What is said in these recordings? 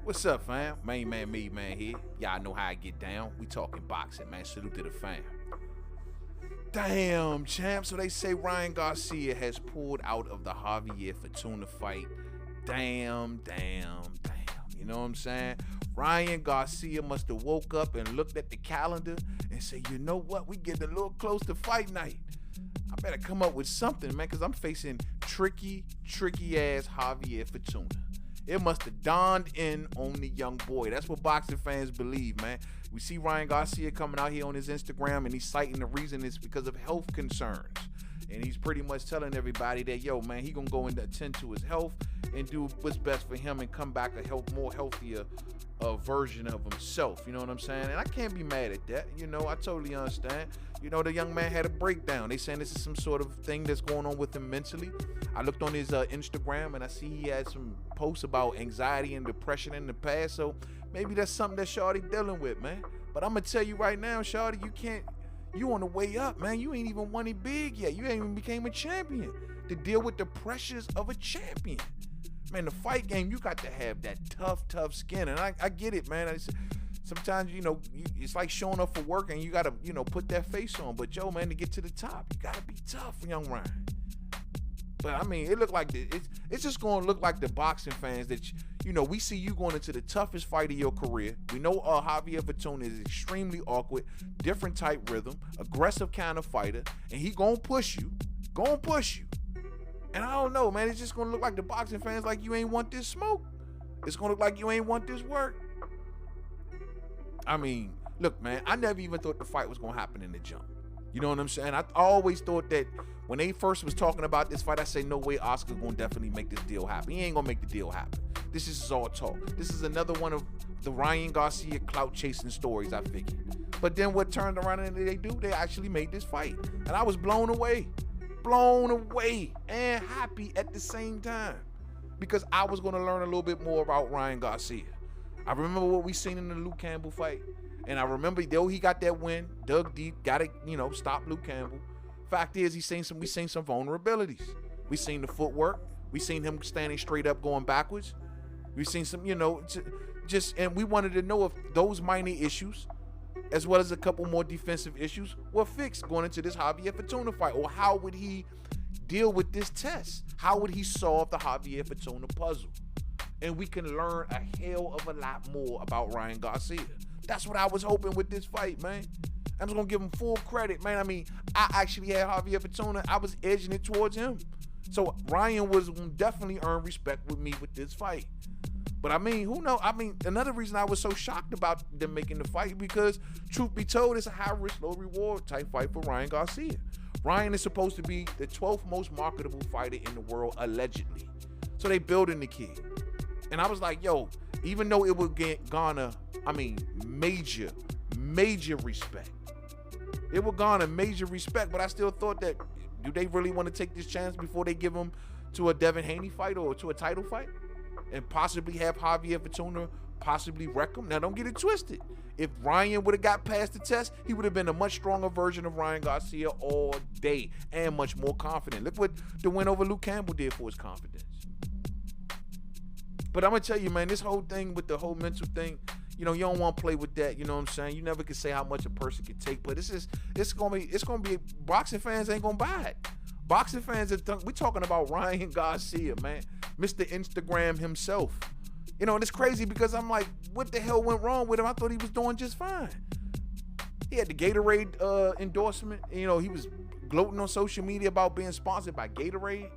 What's up, fam? Mainman Mademan here. Y'all know how I get down. We talking boxing, man. Salute to the fam. Damn, champ. So they say Rtan Garcia has pulled out of the Javier Fortuna fight. Damn. You know what I'm saying? Rtan Garcia must have woke up and looked at the calendar and said, you know what? We getting a little close to fight night. I better come up with something, man, because I'm facing tricky ass Javier Fortuna. It must have dawned in on the young boy. That's what boxing fans believe, man. We see Rtan Garcia coming out here on his Instagram, and he's citing the reason is because of health concerns. And he's pretty much telling everybody that, yo, man, he gonna go and attend to his health and do what's best for him and come back a more healthier version of himself. You know what I'm saying? And I can't be mad at that. You know, I totally understand. You know, the young man had a breakdown. They saying this is some sort of thing that's going on with him mentally. I looked on his Instagram and I see he had some posts about anxiety and depression in the past. So maybe that's something that Shawty dealing with, man. But I'm gonna tell you right now, Shawty, you on the way up, man. You ain't even won it big yet. You ain't even became a champion to deal with the pressures of a champion. Man, the fight game, you got to have that tough skin. And I get it, man. Sometimes, you know, it's like showing up for work and you got to, you know, put that face on. But, yo, man, to get to the top, you got to be tough, young Ryan. But, I mean, it look like it's just going to look like the boxing fans that, you know, we see you going into the toughest fight of your career. We know Javier Fortuna is extremely awkward, different type rhythm, aggressive kind of fighter, and he going to push you. And I don't know, man, it's just going to look like the boxing fans like you ain't want this smoke. It's going to look like you ain't want this work. I mean, look, man, I never even thought the fight was going to happen in the jump. You know what I'm saying? I always thought that when they first was talking about this fight, I say, no way Oscar's going to definitely make this deal happen. He ain't going to make the deal happen. This is all talk. This is another one of the Rtan Garcia clout chasing stories, I figured. But then what turned around and they do? They actually made this fight. And I was blown away and happy at the same time because I was going to learn a little bit more about Rtan Garcia. I remember what we seen in the Luke Campbell fight. And I remember, though he got that win, dug deep, got to, you know, stop Luke Campbell. Fact is, we seen some vulnerabilities. We seen the footwork. We seen him standing straight up, going backwards. We seen some, you know, and we wanted to know if those minor issues, as well as a couple more defensive issues, were fixed going into this Javier Fortuna fight. Or how would he deal with this test? How would he solve the Javier Fortuna puzzle? And we can learn a hell of a lot more about Rtan Garcia. That's what I was hoping with this fight, man. I'm just going to give him full credit, man. I mean, I actually had Javier Fortuna. I was edging it towards him. So Ryan was definitely earn respect with me with this fight. But I mean, who knows? I mean, another reason I was so shocked about them making the fight because, truth be told, it's a high-risk, low-reward type fight for Rtan Garcia. Ryan is supposed to be the 12th most marketable fighter in the world, allegedly. So they building the kid. And I was like, yo, even though it would garner, major respect. It would garner major respect, but I still thought that, do they really want to take this chance before they give him to a Devin Haney fight or to a title fight? And possibly have Javier Fortuna possibly wreck him? Now, don't get it twisted. If Ryan would have got past the test, he would have been a much stronger version of Rtan Garcia all day and much more confident. Look what the win over Luke Campbell did for his confidence. But I'm going to tell you, man, this whole thing with the whole mental thing, you know, you don't want to play with that. You know what I'm saying? You never can say how much a person can take. But it's going to be, boxing fans ain't going to buy it. Boxing fans, we're talking about Rtan Garcia, man. Mr. Instagram himself. You know, and it's crazy because I'm like, what the hell went wrong with him? I thought he was doing just fine. He had the Gatorade endorsement. You know, he was gloating on social media about being sponsored by Gatorade.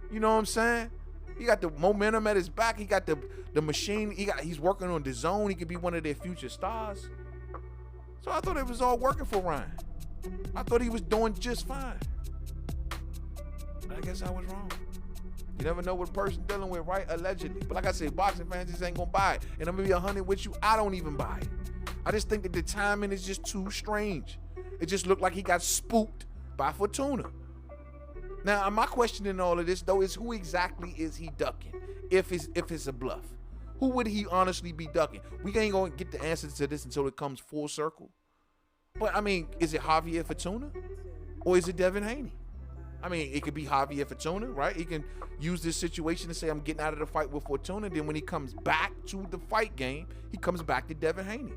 You know what I'm saying? He got the momentum at his back. He got the machine. He's working on the zone. He could be one of their future stars. So I thought it was all working for Ryan. I thought he was doing just fine. But I guess I was wrong. You never know what a person dealing with, right? Allegedly. But like I said, boxing fans just ain't gonna buy it. And I'm gonna be 100 with you. I don't even buy it. I just think that the timing is just too strange. It just looked like he got spooked by Fortuna. Now, my question in all of this, though, is who exactly is he ducking? If it's a bluff, who would he honestly be ducking? We ain't gonna get the answer to this until it comes full circle. But I mean, is it Javier Fortuna or is it Devin Haney? I mean, it could be Javier Fortuna, right? He can use this situation to say, I'm getting out of the fight with Fortuna. Then when he comes back to the fight game, he comes back to Devin Haney.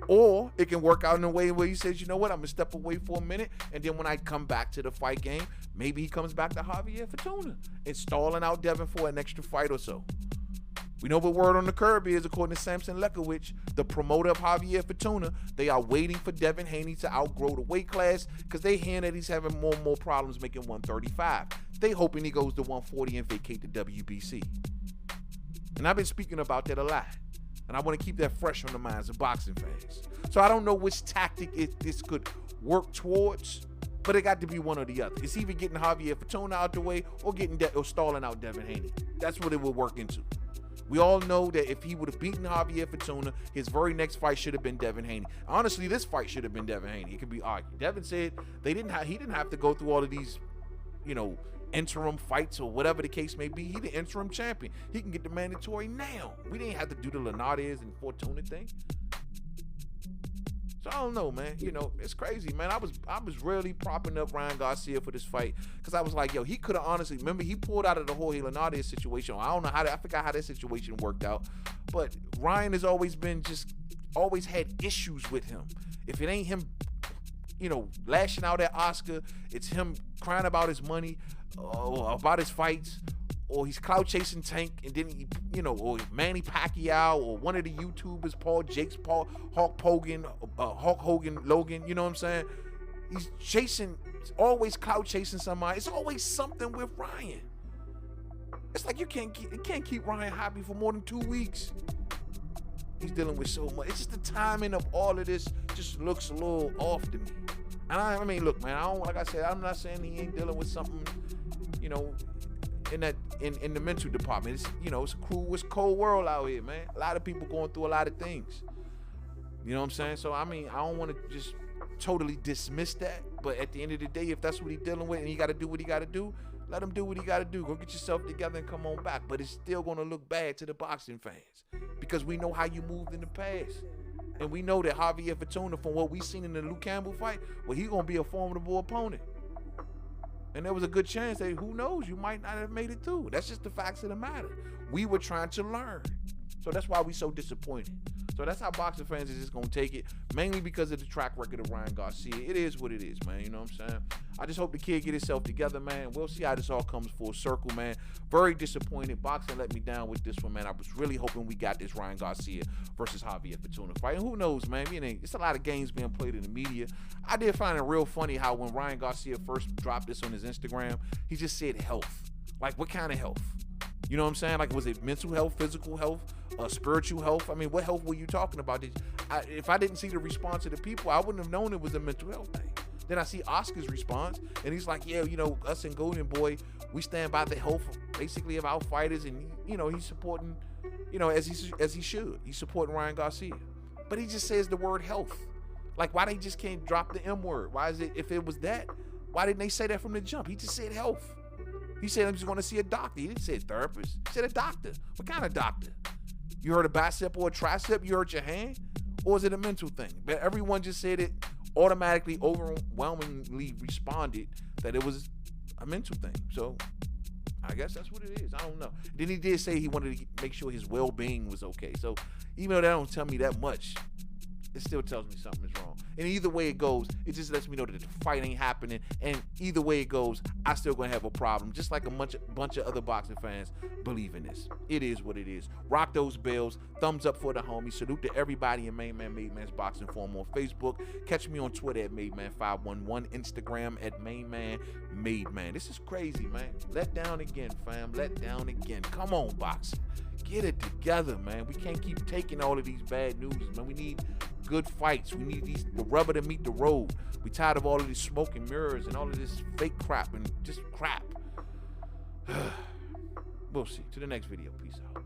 Or it can work out in a way where he says, you know what, I'm going to step away for a minute. And then when I come back to the fight game, maybe he comes back to Javier Fortuna and stalling out Devin for an extra fight or so. We know what word on the curb is, according to Samson Lekowicz, the promoter of Javier Fortuna. They are waiting for Devin Haney to outgrow the weight class because they hear that he's having more and more problems making 135. They hoping he goes to 140 and vacate the WBC. And I've been speaking about that a lot. And I want to keep that fresh on the minds of boxing fans. So I don't know which tactic this could work towards, but it got to be one or the other. It's either getting Javier Fortuna out the way or stalling out Devin Haney. That's what it would work into. We all know that if he would have beaten Javier Fortuna, his very next fight should have been Devin Haney. Honestly, this fight should have been Devin Haney. It could be argued. Devin said he didn't have to go through all of these, interim fights or whatever the case may be. He the interim champion. He can get the mandatory now. We didn't have to do the Linares and Fortuna thing. So I don't know, man. It's crazy, man. I was really propping up Rtan Garcia for this fight because I was like, yo, he could have honestly, remember, he pulled out of the Hoya Linares situation. I don't know I forgot how that situation worked out. But Ryan has always had issues with him. If it ain't him, lashing out at Oscar, it's him crying about his money, or about his fights, or he's clout chasing Tank, and then or Manny Pacquiao, or one of the YouTubers, Hulk Hogan, Logan. You know what I'm saying? He's always clout chasing somebody. It's always something with Ryan. It's like you can't keep Ryan happy for more than 2 weeks. He's dealing with so much. It's just the timing of all of this just looks a little off to me. And I mean, look, man, like I said, I'm not saying he ain't dealing with something, in the mental department. It's a cold world out here, man. A lot of people going through a lot of things. You know what I'm saying? So I mean, I don't want to just totally dismiss that, but at the end of the day, if that's what he's dealing with and he got to do what he got to do, let him do what he got to do. Go get yourself together and come on back. But it's still going to look bad to the boxing fans because we know how you moved in the past. And we know that Javier Fortuna, from what we seen in the Luke Campbell fight, well, he's going to be a formidable opponent. And there was a good chance that, who knows, you might not have made it through. That's just the facts of the matter. We were trying to learn. So that's why we so disappointed. So that's how boxing fans is just going to take it, mainly because of the track record of Rtan Garcia. It is what it is, man. You know what I'm saying? I just hope the kid get himself together, man. We'll see how this all comes full circle, man. Very disappointed. Boxing let me down with this one, man. I was really hoping we got this Rtan Garcia versus Javier Fortuna fight. And who knows, man? It's a lot of games being played in the media. I did find it real funny how when Rtan Garcia first dropped this on his Instagram, he just said health. Like, what kind of health? You know what I'm saying? Like, was it mental health, physical health, spiritual health? I mean, what health were you talking about? If I didn't see the response of the people, I wouldn't have known it was a mental health thing. Then I see Oscar's response, and he's like, yeah, us and Golden Boy, we stand by the health, basically, of our fighters, and, he's supporting, as he should. He's supporting Rtan Garcia. But he just says the word health. Like, why they just can't drop the M word? Why is it, if it was that, why didn't they say that from the jump? He just said health. He said, I'm just going to see a doctor. He didn't say a therapist. He said a doctor. What kind of doctor? You hurt a bicep or a tricep? You hurt your hand? Or is it a mental thing? But everyone just said it automatically, overwhelmingly responded that it was a mental thing. So I guess that's what it is. I don't know. Then he did say he wanted to make sure his well-being was okay. So even though that don't tell me that much, it still tells me something is wrong. And either way it goes, it just lets me know that the fight ain't happening. And either way it goes, I still gonna have a problem. Just like a bunch of other boxing fans believe in this. It is what it is. Rock those bells. Thumbs up for the homie. Salute to everybody in Mainman Mademan's Boxing Forum on Facebook. Catch me on Twitter at Mademan511. Instagram at Mainman Mademan. This is crazy, man. Let down again, fam. Let down again. Come on, boxing. Get it together, man. We can't keep taking all of these bad news, man. We need good fights. We need the rubber to meet the road. We tired of all of this smoke and mirrors and all of this fake crap and just crap. We'll see. To the next video. Peace out.